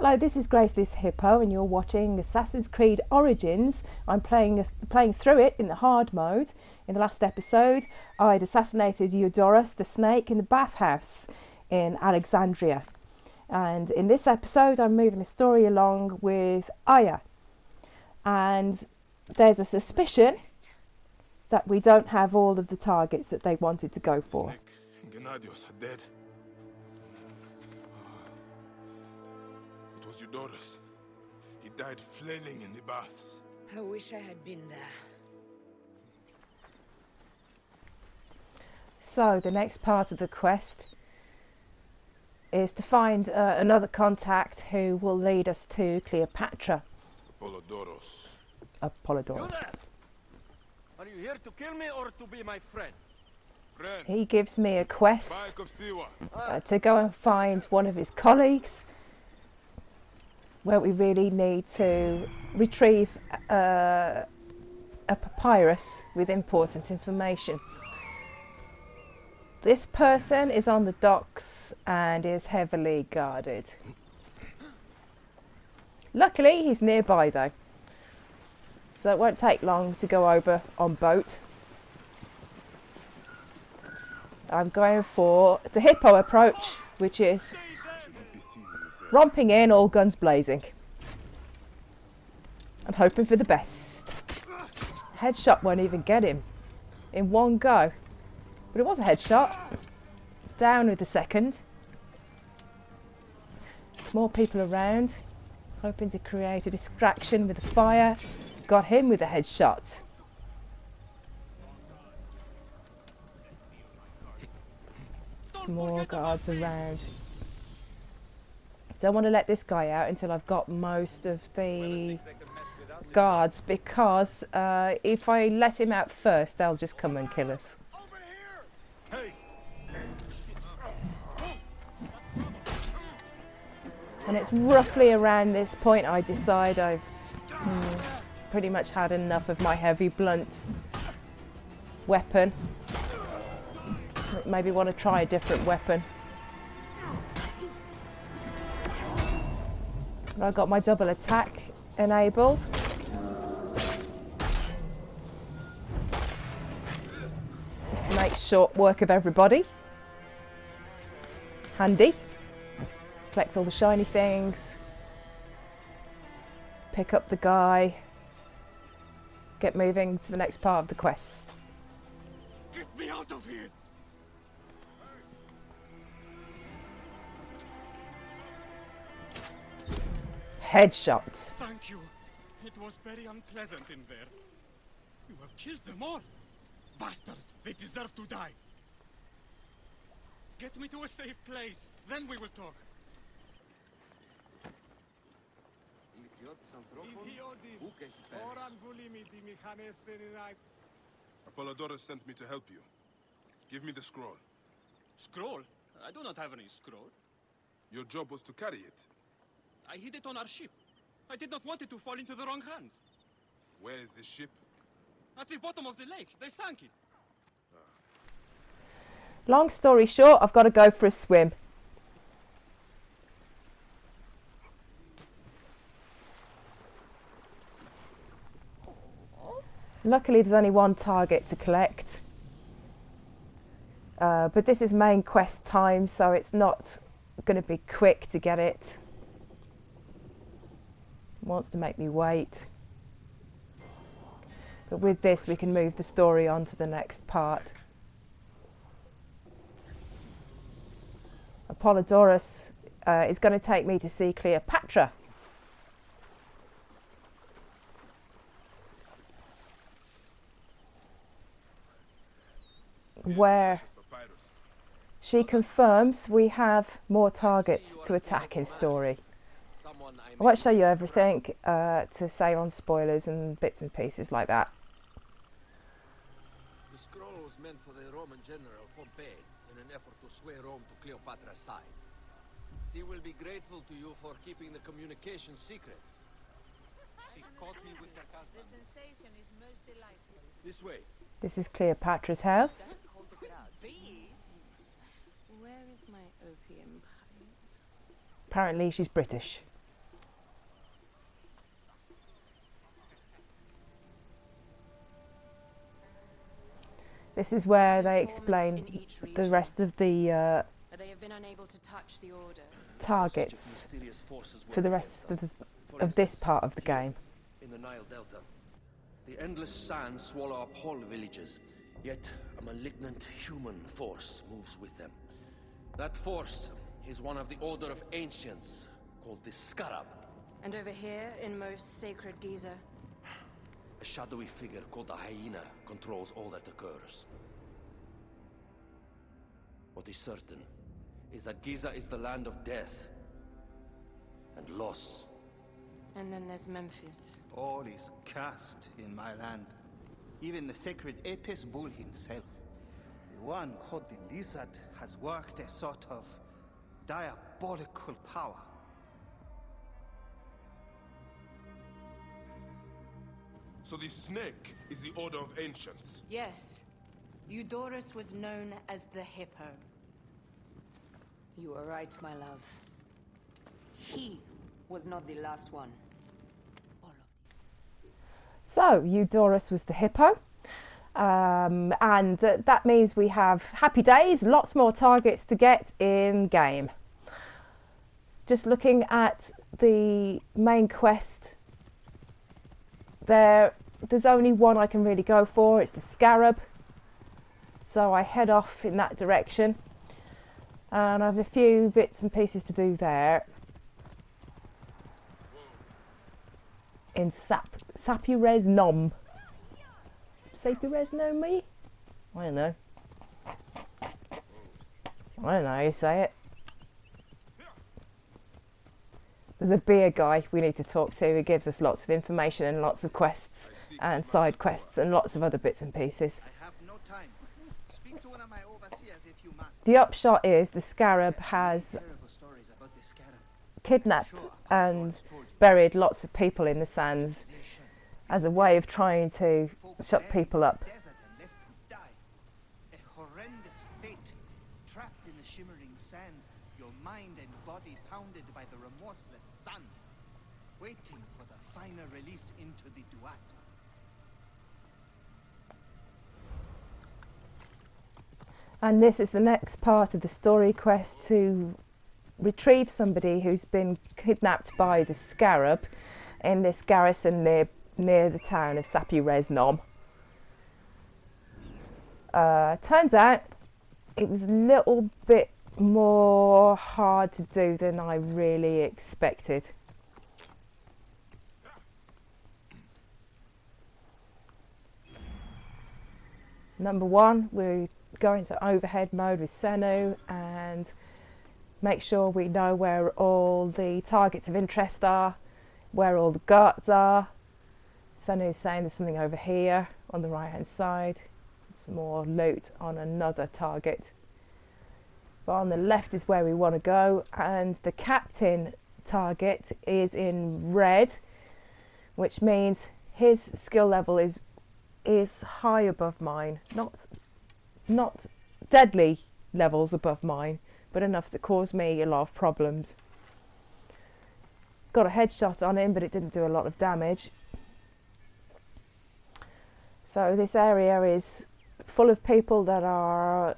Hello, this is Graceless Hippo and you're watching Assassin's Creed Origins. I'm playing through it in the hard mode. In the last episode, I'd assassinated Eudorus the snake in the bathhouse in Alexandria. And in this episode, I'm moving the story along with Aya. And there's a suspicion that we don't have all of the targets that they wanted to go for. Gennadios are dead. It was Eudorus. He died flailing in the baths. I wish I had been there. So the next part of the quest is to find another contact who will lead us to Cleopatra. Apollodorus. Are you here to kill me or to be my friend? He gives me a quest to go and find one of his colleagues, where we really need to retrieve a papyrus with important information. This person is on the docks and is heavily guarded. Luckily, he's nearby though, so it won't take long to go over on boat. I'm going for the Hippo approach, which is romping in, all guns blazing, and hoping for the best. Headshot won't even get him in one go, but it was a headshot. Down with the second. More people around, hoping to create a distraction with the fire. Got him with a headshot. More guards around. Don't want to let this guy out until I've got most of the guards, because if I let him out first, they'll just come and kill us. And it's roughly around this point I decide I've pretty much had enough of my heavy blunt weapon. Maybe want to try a different weapon. I've got my double attack enabled. Just make short work of everybody. Handy. Collect all the shiny things. Pick up the guy. Get moving to the next part of the quest. Get me out of here! Headshots. Thank you. It was very unpleasant in there. You have killed them all. Bastards, they deserve to die. Get me to a safe place, then we will talk. Apollodorus sent me to help you. Give me the scroll. Scroll? I do not have any scroll. Your job was to carry it. I hid it on our ship. I did not want it to fall into the wrong hands. Where is this ship? At the bottom of the lake. They sank it. Long story short, I've got to go for a swim. Luckily there's only one target to collect. But this is main quest time, so it's not going to be quick to get it. Wants to make me wait. But with this we can move the story on to the next part. Apollodorus is going to take me to see Cleopatra. Where she confirms we have more targets to attack in story. I won't show you everything to save on spoilers and bits and pieces like that. The scroll was meant for the Roman general Pompey in an effort to sway Rome to Cleopatra's side. She will be grateful to you for keeping the communication secret. She caught me with her husband. The sensation is most delightful. This way. This is Cleopatra's house. Where is my opium pipe? Apparently she's British. This is where they Informants explain in each the region. rest of the They have been unable to touch the order. targets for the rest of this part of the game. In the Nile Delta, the endless sands swallow up whole villages, yet a malignant human force moves with them. That force is one of the Order of Ancients, called the Scarab. And over here, in most sacred Giza, A shadowy figure called the Hyena controls all that occurs. What is certain is that Giza is the land of death and loss. and then there's Memphis. All is cursed in my land. Even the sacred Apis bull himself. The one called the Lizard has worked a sort of diabolical power. So the snake is the Order of Ancients. Yes, Eudorus was known as the Hippo. You are right, my love. He was not the last one. All of them. So Eudorus was the hippo, and that means we have happy days, lots more targets to get in game. Just looking at the main quest, there's only one I can really go for. It's the Scarab, so I head off in that direction, and I have a few bits and pieces to do there. In Sapures Nom. Sapures Nom me? I don't know. I don't know how you say it. There's a beer guy we need to talk to who gives us lots of information and lots of quests and side quests and lots of other bits and pieces. I have no time. Speak to one of my overseers if you must. The upshot is the Scarab has Terrible stories about the Scarab. kidnapped and buried lots of people in the sands as a way of trying to shut people up. Desert and left to die. A horrendous fate. Trapped in the shimmering sand, your mind and body pounded by the remorseless sun, waiting for the final release into the Duat. And this is the next part of the story quest, to retrieve somebody who's been kidnapped by the Scarab in this garrison near the town of Sapures Nom. Turns out it was a little bit more hard to do than I really expected. Number one, we go into overhead mode with Senu and make sure we know where all the targets of interest are, where all the guards are. Senu's saying there's something over here on the right hand side. It's more loot on another target. But on the left is where we want to go, and the captain target is in red, which means his skill level is high above mine. Not deadly levels above mine, but enough to cause me a lot of problems. Got a headshot on him, but it didn't do a lot of damage. So this area is full of people that are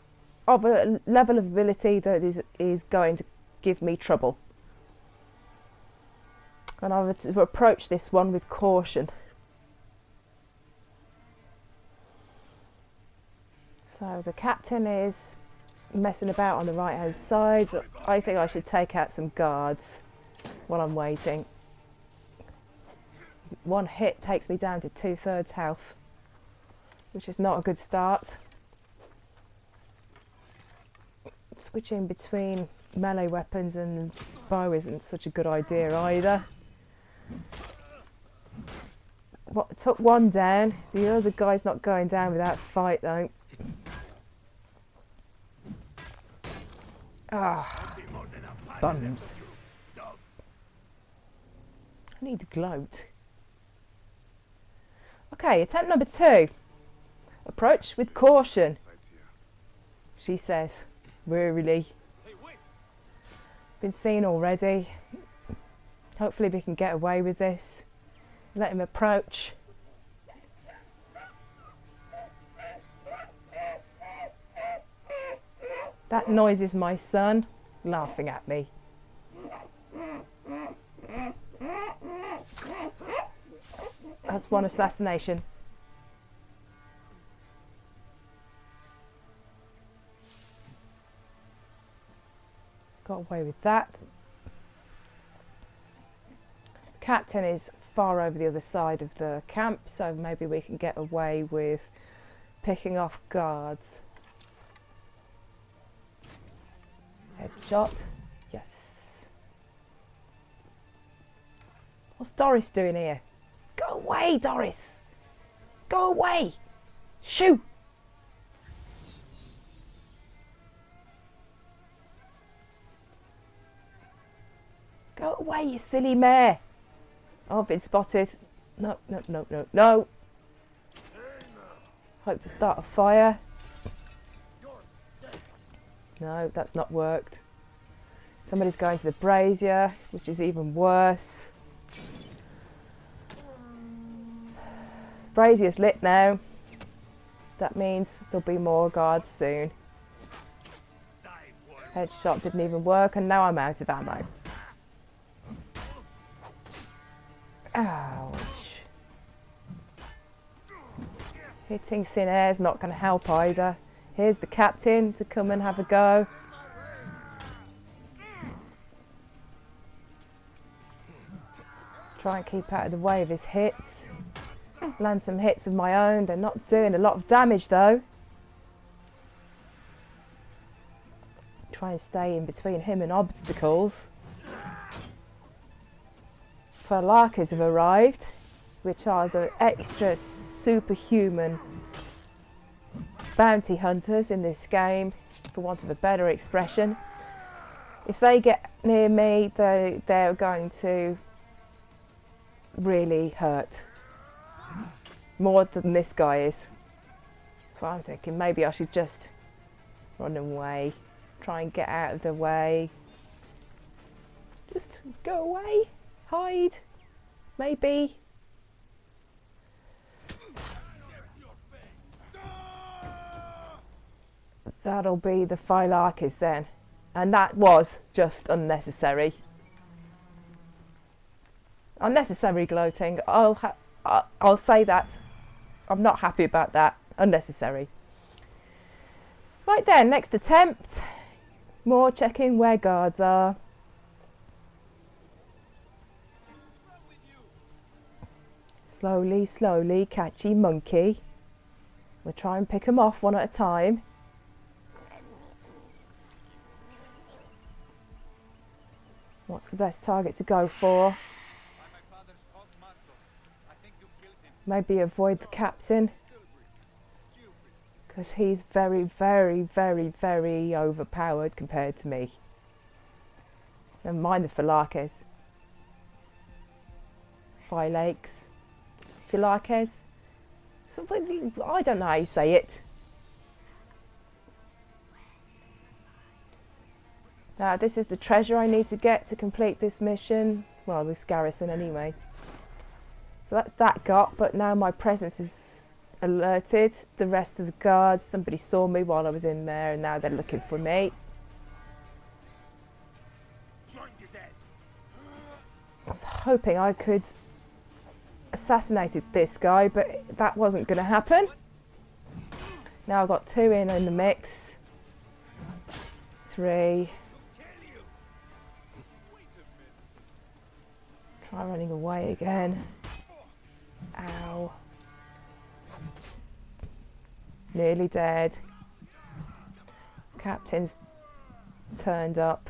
of a level of ability that is going to give me trouble. And I have to approach this one with caution. So the captain is messing about on the right hand side. So I think I should take out some guards while I'm waiting. One hit takes me down to 2/3 health, which is not a good start. Switching between melee weapons and bow isn't such a good idea either. Took one down. The other guy's not going down without a fight though. Ah, bums. I need to gloat. Okay, attempt number 2. Approach with caution, she says, wearily. Been seen already. Hopefully we can get away with this. Let him approach. That noise is my son laughing at me. That's one assassination. Got away with that. Captain is far over the other side of the camp, so maybe we can get away with picking off guards. Headshot. Yes. What's Doris doing here? Go away, Doris! Go away! Shoo! Go away, you silly mare! Oh, I've been spotted. No, no, no, no, no! Hope to start a fire. No, that's not worked. Somebody's going to the brazier, which is even worse. Brazier's lit now. That means there'll be more guards soon. Headshot didn't even work, and now I'm out of ammo. Ouch. Hitting thin air is not going to help either. Here's the captain to come and have a go. Try and keep out of the way of his hits. Land some hits of my own. They're not doing a lot of damage though. Try and stay in between him and obstacles. Phylakes have arrived, which are the extra superhuman bounty hunters in this game, for want of a better expression. If they get near me, they're going to really hurt. More than this guy is. So I'm thinking maybe I should just run away. Try and get out of the way. Just go away. Hide. Maybe. That'll be the Phylakes then. And that was just unnecessary. Unnecessary gloating. I'll say that. I'm not happy about that. Unnecessary. Right then, next attempt. More checking where guards are. Slowly, slowly, catchy monkey. We'll try and pick them off one at a time. What's the best target to go for? Maybe avoid the captain, because he's very, very, very, very overpowered compared to me. Never mind the Phylakes. Phylakes. Phylakes. I don't know how you say it. Now this is the treasure I need to get to complete this mission. Well, this garrison anyway. So that's that got, but now my presence is alerted. The rest of the guards, somebody saw me while I was in there and now they're looking for me. I was hoping I could assassinate this guy, but that wasn't going to happen. Now I've got 2 in the mix. 3. Try running away again. Ow. Nearly dead. Captain's turned up.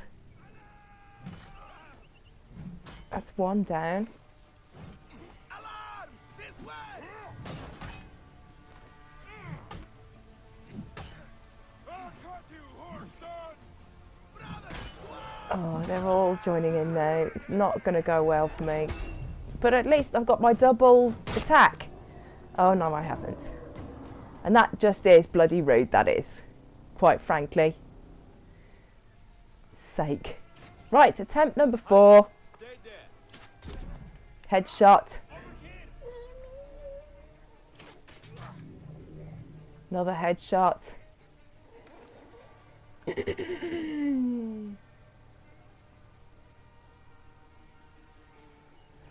That's 1 down. Oh, they're all joining in now. It's not going to go well for me. But at least I've got my double attack. Oh no, I haven't. And that just is bloody rude, that is. Quite frankly. Sake. Right, attempt number 4. Headshot. Another headshot.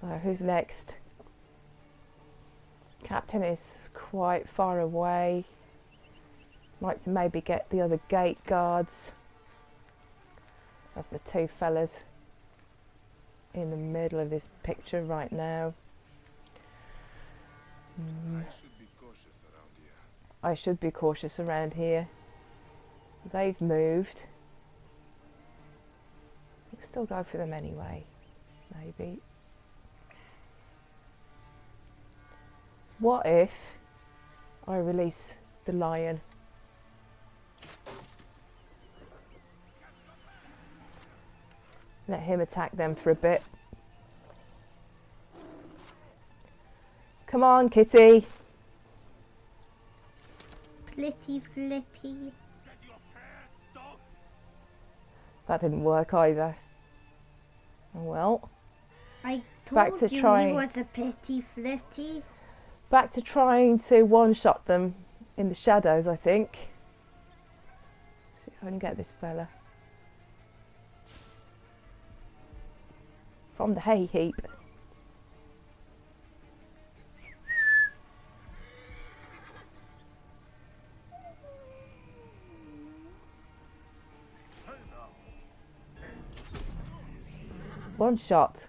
So who's next? Captain is quite far away. Like to maybe get the other gate guards. That's the two fellas in the middle of this picture right now. I should be cautious around here. I should be cautious around here. They've moved. We'll still go for them anyway. Maybe. What if I release the lion? Let him attack them for a bit. Come on, kitty. Flitty, flitty. That didn't work either. Oh well. I Back told to you trying. he was a petty flitty. Back to trying to one-shot them in the shadows, I think. See if I can get this fella. From the hay heap. One shot.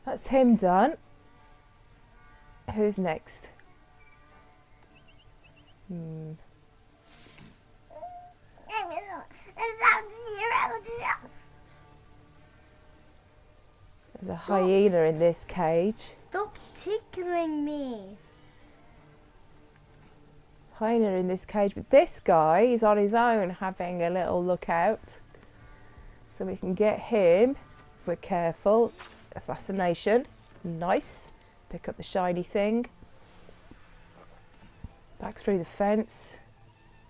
That's him done. Who's next? There's a hyena in this cage. Stop tickling me. Hyena in this cage, but this guy is on his own having a little look out. So we can get him if we're careful. Assassination. Nice. Pick up the shiny thing. Back through the fence.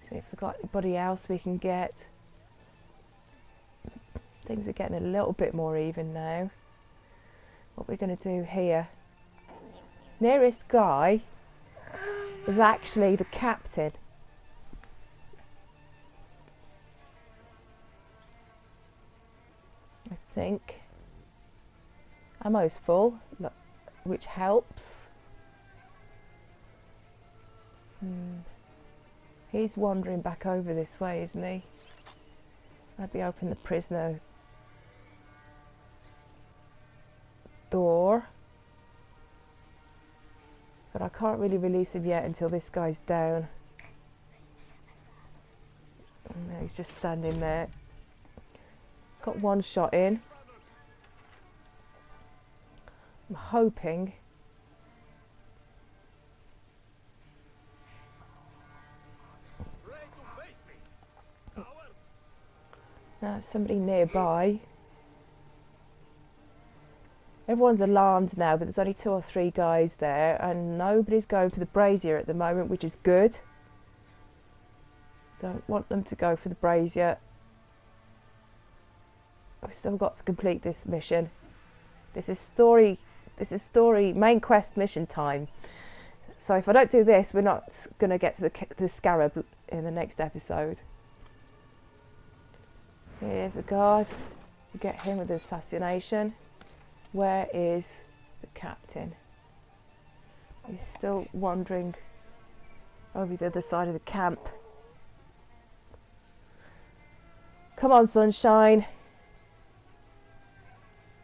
See if we've got anybody else we can get. Things are getting a little bit more even now. What we're going to do here. Nearest guy is actually the captain. I think. Ammo's full, look, which helps. He's wandering back over this way, isn't he? Maybe open the prisoner door. But I can't really release him yet until this guy's down. And now he's just standing there. Got one shot in. I'm hoping now somebody nearby. Everyone's alarmed now, but there's only 2 or 3 guys there and nobody's going for the brazier at the moment, which is good. Don't want them to go for the brazier. We've still got to complete this mission. This is story main quest mission time. So if I don't do this, we're not going to get to the scarab in the next episode. Here's a guard. We get him with the assassination. Where is the captain? He's still wandering over the other side of the camp. Come on, sunshine.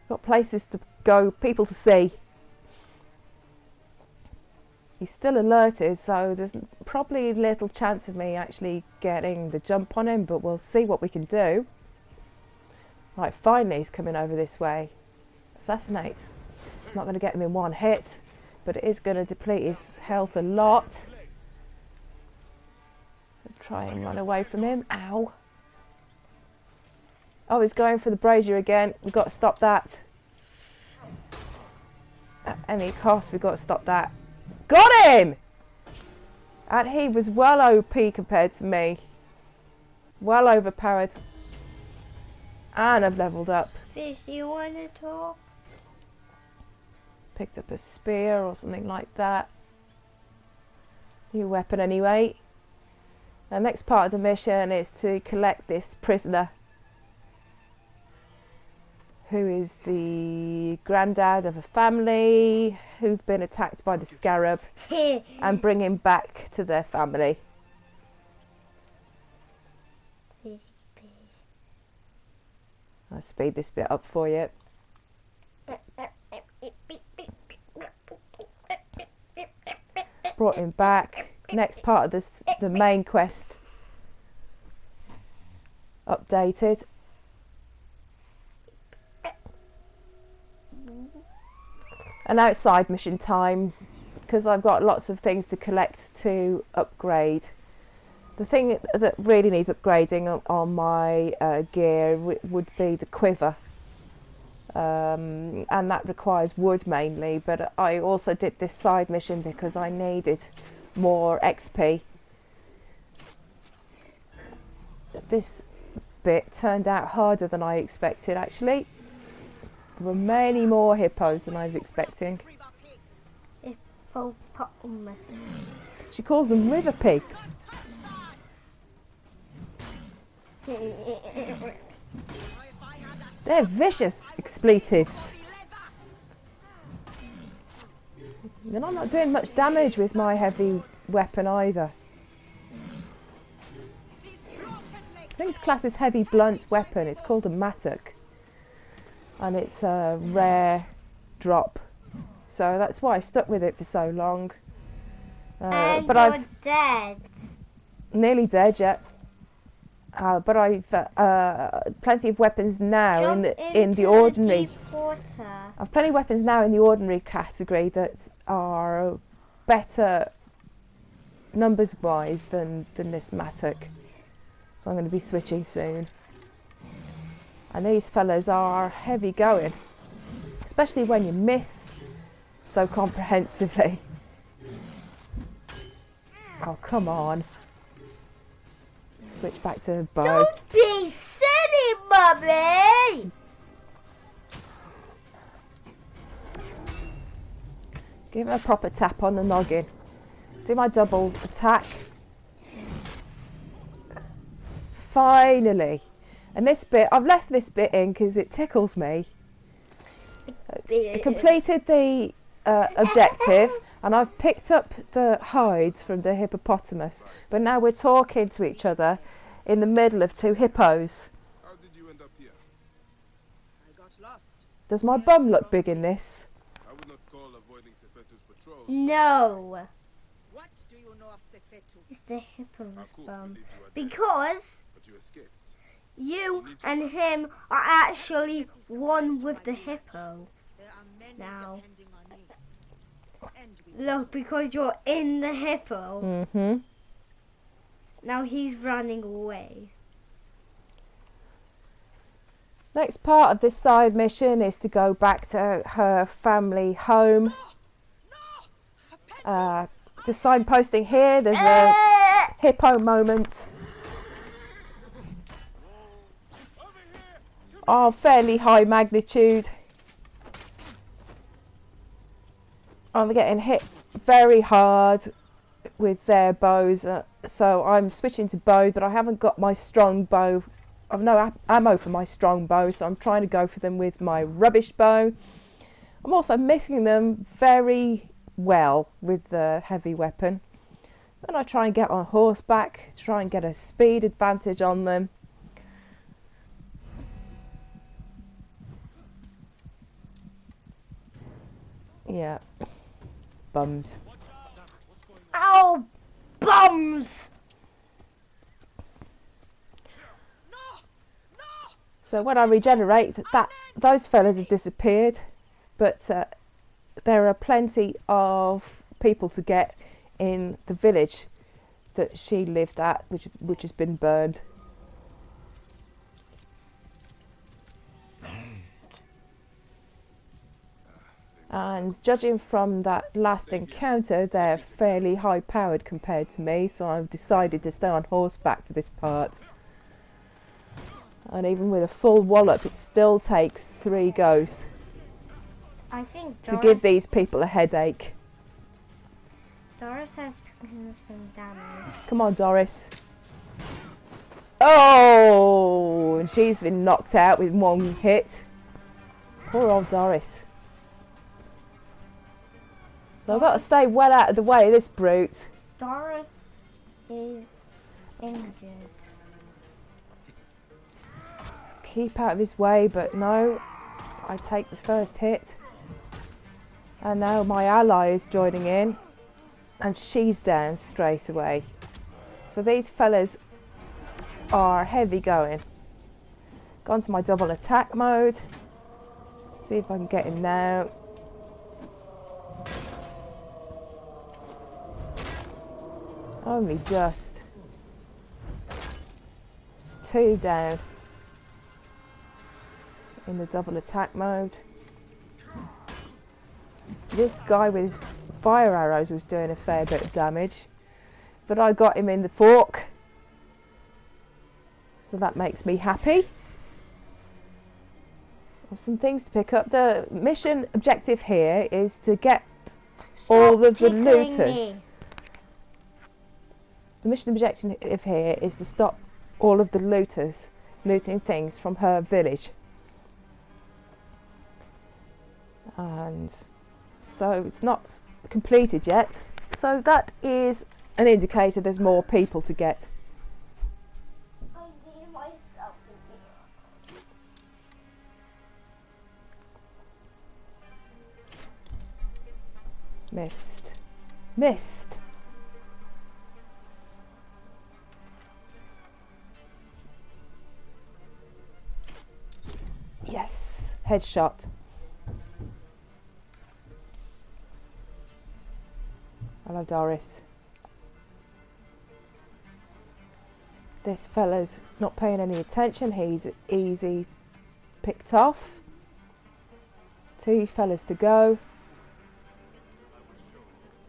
Got places to go, people to see. He's still alerted, so there's probably little chance of me actually getting the jump on him, but we'll see what we can do. Right, finally he's coming over this way. Assassinate. It's not going to get him in one hit, but it is going to deplete his health a lot. Try and run away from him. Ow. Oh, he's going for the brazier again. We've got to stop that. At any cost, we've got to stop that. Got him! And he was well OP compared to me. Well overpowered. And I've leveled up. Fish, you want to talk? Picked up a spear or something like that. New weapon anyway. The next part of the mission is to collect this prisoner, who is the granddad of a family who've been attacked by the scarab, and bring him back to their family. I'll speed this bit up for you. Brought him back. Next part of the main quest updated. And now it's side mission time, because I've got lots of things to collect to upgrade. The thing that really needs upgrading on my gear would be the quiver, and that requires wood mainly, but I also did this side mission because I needed more XP. This bit turned out harder than I expected, actually. There were many more hippos than I was expecting. Hippopotamus. She calls them river pigs. They're vicious expletives. And I'm not doing much damage with my heavy weapon either. I think it's classed as heavy blunt weapon. It's called a mattock, and it's a rare drop, so that's why I stuck with it for so long. But I'm dead. Nearly dead yet. But I've plenty of weapons now in the ordinary. I've plenty of weapons now in the ordinary category that are better numbers wise than this mattock. So I'm going to be switching soon. And these fellas are heavy going, especially when you miss so comprehensively. Oh, come on. Switch back to bow. Don't be silly, Mummy! Give her a proper tap on the noggin. Do my double attack. Finally. And this bit, I've left this bit in because it tickles me. I completed the objective, and I've picked up the hides from the hippopotamus, but now we're talking to each other in the middle of two hippos. How did you end up here? I got lost. Does my bum look big in this? I would not call avoiding Sefetu's patrols. No. What do you know of Sefetu? It's the hippo's Akul bum. believed you were dead, Because but you escaped. you and him are actually one with the hippo. There are many Now. depending on me. And we Look, because you're in the hippo. Mm-hmm. Now he's running away. Next part of this side mission is to go back to her family home. Just signposting here, there's a hippo moment. Of fairly high magnitude. I'm getting hit very hard with their bows, so I'm switching to bow, but I haven't got my strong bow. I've no ammo for my strong bow, so I'm trying to go for them with my rubbish bow. I'm also missing them very well with the heavy weapon. Then I try and get on horseback, try and get a speed advantage on them. Yeah, bums. Ow! Bums! So when I regenerate, those fellas have disappeared, but there are plenty of people to get in the village that she lived at, which has been burned. And judging from that last encounter, they're fairly high powered compared to me, so I've decided to stay on horseback for this part. And even with a full wallop, it still takes 3 goes I think to give these people a headache. Doris has taken some damage. Come on, Doris. Oh, and she's been knocked out with one hit. Poor old Doris. So I've got to stay well out of the way of this brute. Doris is injured. Keep out of his way, but no. I take the first hit. And now my ally is joining in. And she's down straight away. So these fellas are heavy going. Gone to my double attack mode. See if I can get him now. Only just. It's 2 down in the double attack mode. This guy with his fire arrows was doing a fair bit of damage, but I got him in the fork, so that makes me happy. Some things to pick up. The mission objective here is to get all of the looters. The mission objective here is to stop all of the looters looting things from her village. And so it's not completed yet. So that is an indicator there's more people to get. I need myself to be. Missed. Missed. Yes. Headshot. Hello, Doris. This fella's not paying any attention. He's easy picked off. 2 fellas to go.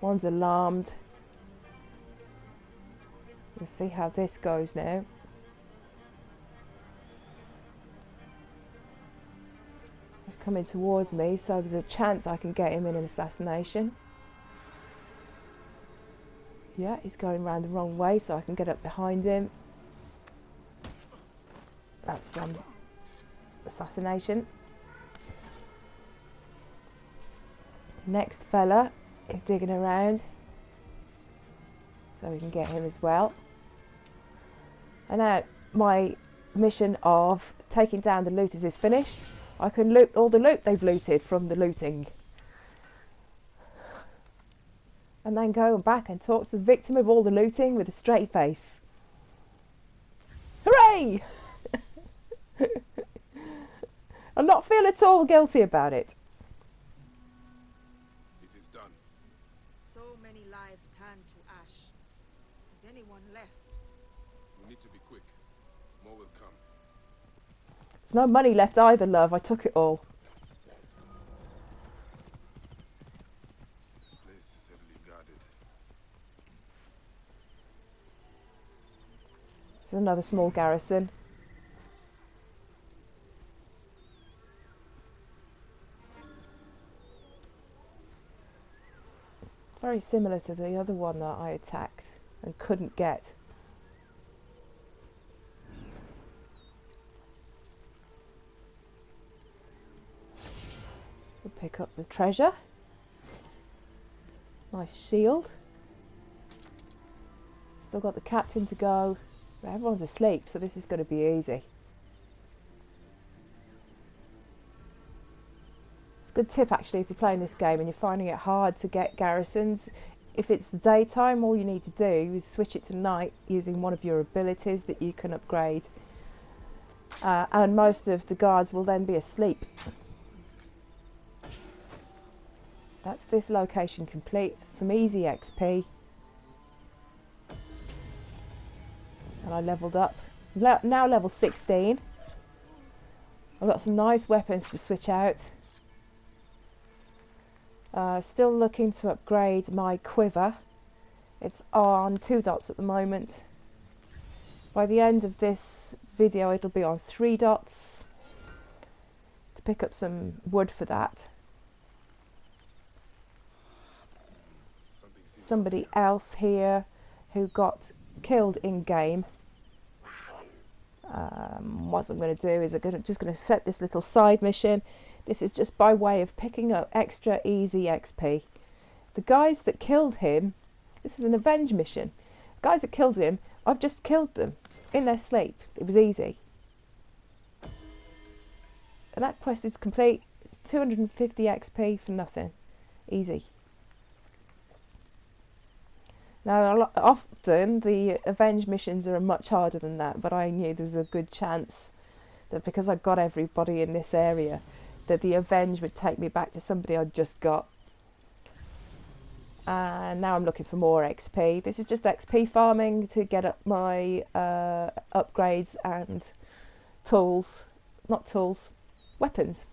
One's alarmed. We'll see how this goes now. He's coming towards me, so there's a chance I can get him in an assassination. Yeah, he's going round the wrong way, so I can get up behind him. That's one assassination. Next fella is digging around, so we can get him as well. And now my mission of taking down the looters is finished. I can loot all the loot they've looted from the looting. And then go back and talk to the victim of all the looting with a straight face. Hooray! I'll not feel at all guilty about it. It is done. So many lives turned to ash. Has anyone left? We need to be quick. More will come. There's no money left either, love. I took it all. This place is heavily guarded. This is another small garrison. Very similar to the other one that I attacked and couldn't get. We'll pick up the treasure. Nice shield. Still got the captain to go. But everyone's asleep, so this is going to be easy. Good tip actually if you're playing this game and you're finding it hard to get garrisons. If it's the daytime, all you need to do is switch it to night using one of your abilities that you can upgrade, and most of the guards will then be asleep. That's this location complete. Some easy XP, and I leveled up. Now level 16. I've got some nice weapons to switch out. Still looking to upgrade my quiver. It's on 2 dots at the moment. By the end of this video it'll be on 3 dots. To pick up some wood for that. Somebody else here who got killed in game What I'm going to do is I'm just going to set this little side mission. This is just by way of picking up extra easy XP. The guys that killed him, this is an avenge mission. The guys that killed him, I've just killed them in their sleep. It was easy. And that quest is complete. It's 250 XP for nothing. Easy. Now, often the avenge missions are much harder than that, but I knew there was a good chance that because I got everybody in this area, that the avenge would take me back to somebody I'd just got. And now I'm looking for more XP. This is just XP farming to get up my upgrades and tools. Not tools, weapons.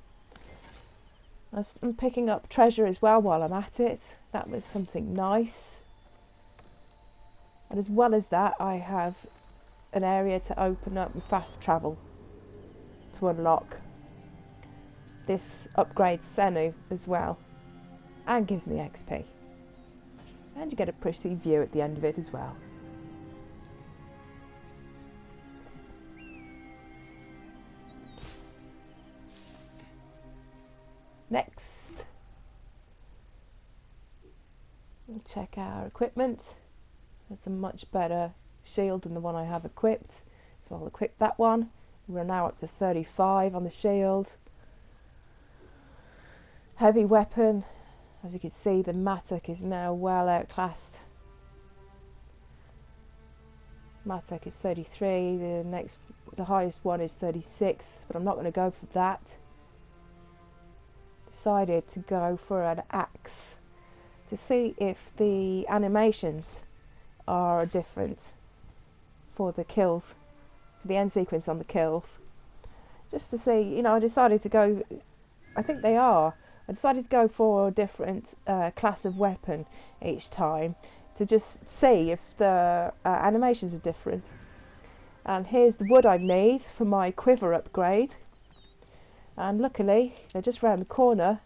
I'm picking up treasure as well while I'm at it. That was something nice. And as well as that, I have an area to open up and fast travel to unlock. This upgrades Senu as well and gives me XP. And you get a pretty view at the end of it as well. Next, we'll check our equipment. That's a much better shield than the one I have equipped, so I'll equip that one. We're now up to 35 on the shield. Heavy weapon, as you can see, the Mattock is now well outclassed. Mattock is 33, the highest one is 36, but I'm not going to go for that. Decided to go for an axe to see if the animations are different for the kills, for the end sequence on the kills. Just to see, you know, I decided to go, I think they are. I decided to go for a different class of weapon each time to just see if the animations are different. And here's the wood I need for my quiver upgrade. And luckily, they're just round the corner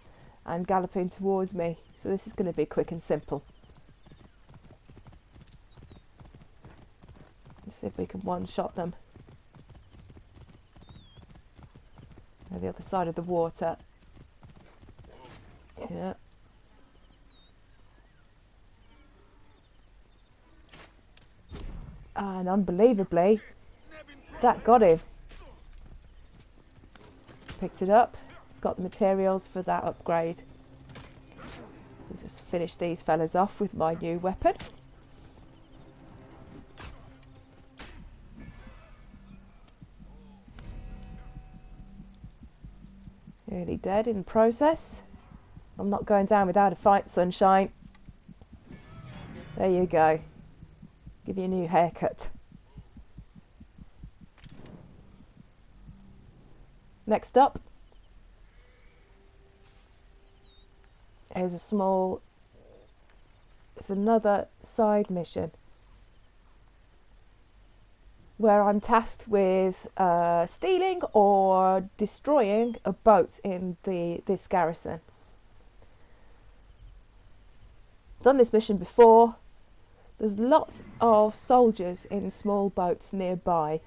and galloping towards me. So this is going to be quick and simple. Let's see if we can one-shot them. They're the other side of the water. Yeah. And unbelievably, that got him. Picked it up, got the materials for that upgrade. We'll just finish these fellas off with my new weapon. Nearly dead in the process. I'm not going down without a fight, sunshine. There you go. Give you a new haircut. Next up, here's a small, it's another side mission where I'm tasked with stealing or destroying a boat in this garrison. Done this mission before. There's lots of soldiers in small boats nearby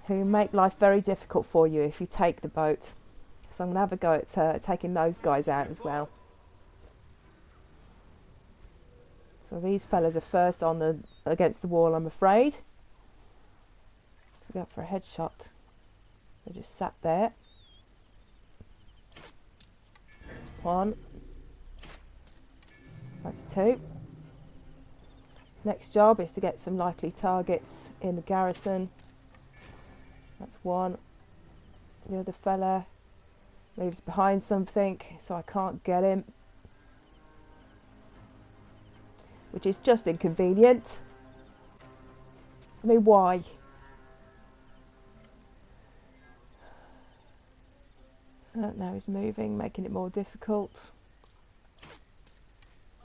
who make life very difficult for you if you take the boat. So I'm going to have a go at taking those guys out as well. So these fellas are first on against the wall, I'm afraid. Go for a headshot. They just sat there. That's one. That's two. Next job is to get some likely targets in the garrison. That's one. The other fella moves behind something, so I can't get him, which is just inconvenient. I mean, why? Now he's moving, making it more difficult.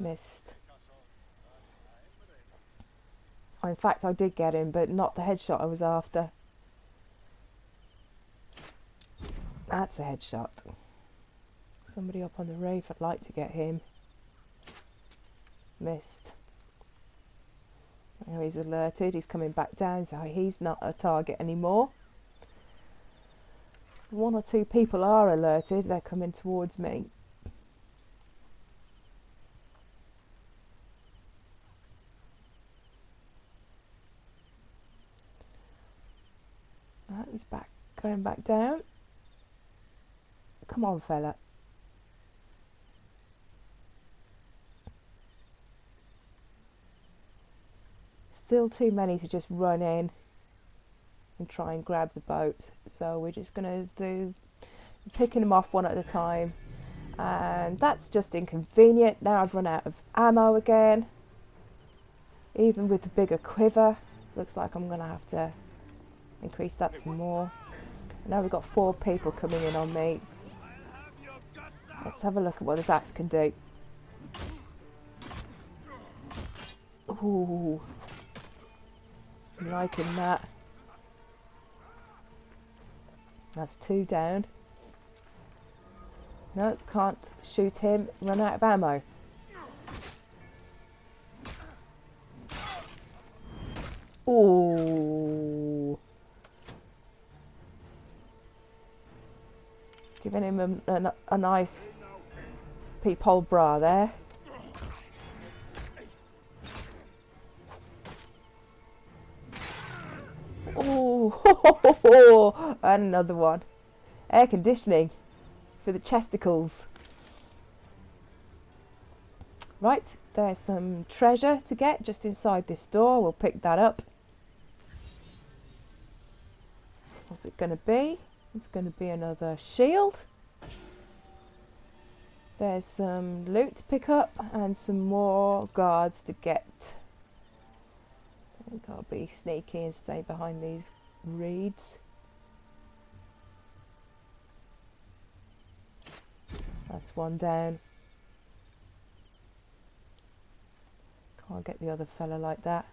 Missed. Oh, in fact, I did get him, but not the headshot I was after. That's a headshot. Somebody up on the roof, I'd like to get him. Missed. Now he's alerted, he's coming back down, so he's not a target anymore. One or two people are alerted, they're coming towards me. Right, he's back, going back down. Come on, fella. Still too many to just run in and try and grab the boat, so we're just going to do picking them off one at a time, and that's just inconvenient. Now I've run out of ammo again, even with the bigger quiver. Looks like I'm going to have to increase that some more. Now we've got 4 people coming in on me. Let's have a look at what this axe can do. Ooh, I'm liking that. That's 2 down. No, can't shoot him. Run out of ammo. Ooh. Giving him a nice peephole bra there. Oh, and another one. Air conditioning for the chesticles. Right, there's some treasure to get just inside this door. We'll pick that up. What's it going to be? It's going to be another shield. There's some loot to pick up and some more guards to get. I think I'll be sneaky and stay behind these reeds. That's 1 down. Can't get the other fella like that.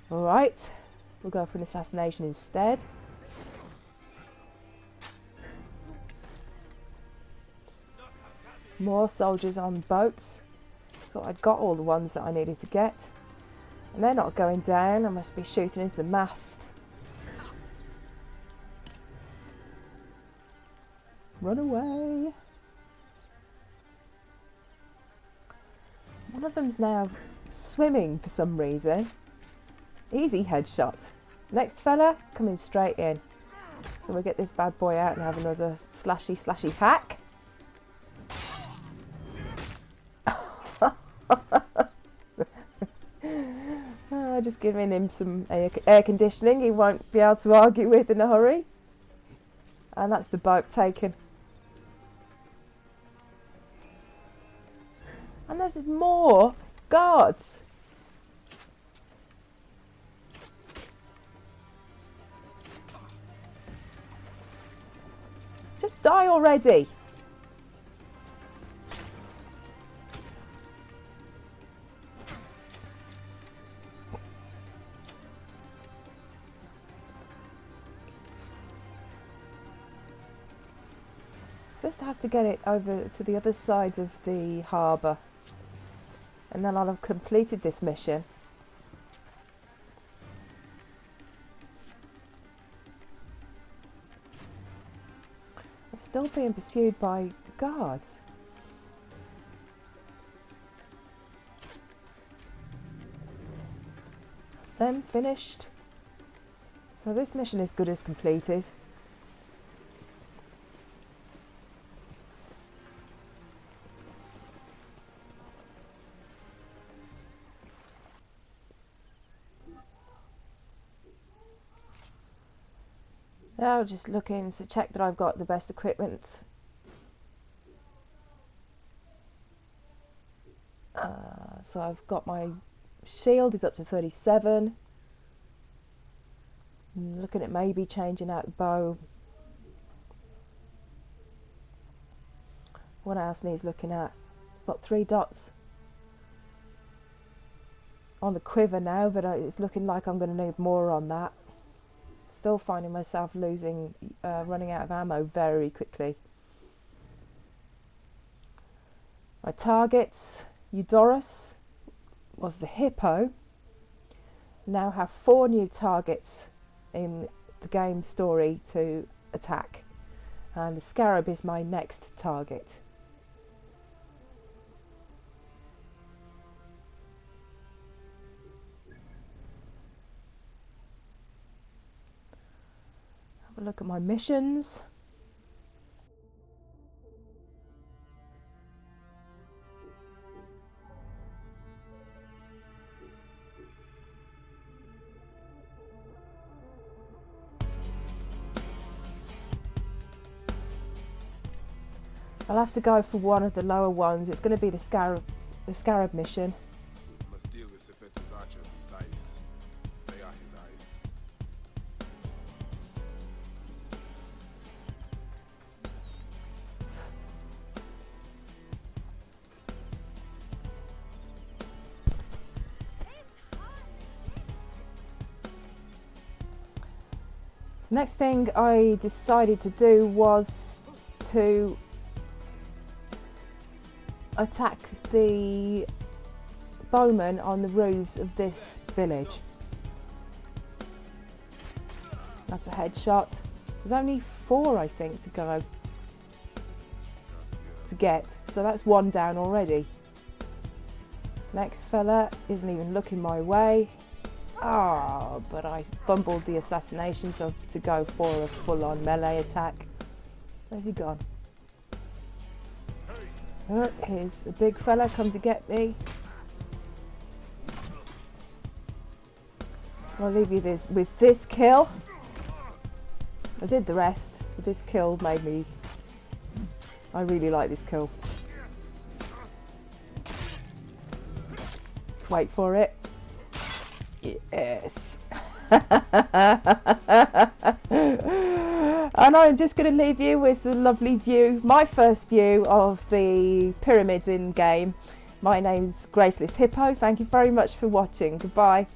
Alright, we'll go for an assassination instead. More soldiers on boats. Thought I'd got all the ones that I needed to get. And they're not going down. I must be shooting into the mast. Run away. One of them's now swimming for some reason. Easy headshot. Next fella coming straight in. So we'll get this bad boy out and have another slashy hack. Just giving him some air conditioning he won't be able to argue with in a hurry. And that's the boat taken. And there's more guards. Just die already. Just have to get it over to the other side of the harbour, and then I'll have completed this mission. I'm still being pursued by guards. That's them finished. So this mission is good as completed. Now just looking to check that I've got the best equipment. So I've got my shield is up to 37. I'm looking at maybe changing out the bow. What else needs looking at? Got 3 dots on the quiver now, but it's looking like I'm going to need more on that. Still finding myself running out of ammo very quickly. My targets, Eudorus, was the hippo. Now have 4 new targets in the game story to attack, and the scarab is my next target. Have a look at my missions. I'll have to go for one of the lower ones. It's going to be the scarab mission. We must deal with Sepeto's archers and Sais. They are his eyes. Next thing I decided to do was to attack the bowmen on the roofs of this village. That's a headshot. There's only 4, I think, to go to get, so that's 1 down already. Next fella isn't even looking my way. Ah, but I fumbled the assassination, so to go for a full-on melee attack. Where's he gone? Here's a big fella come to get me. I'll leave you with this kill. I did the rest, but this kill made me... I really like this kill. Wait for it. Yes. And I'm just going to leave you with a lovely view, my first view of the pyramids in game. My name's Graceless Hippo. Thank you very much for watching. Goodbye.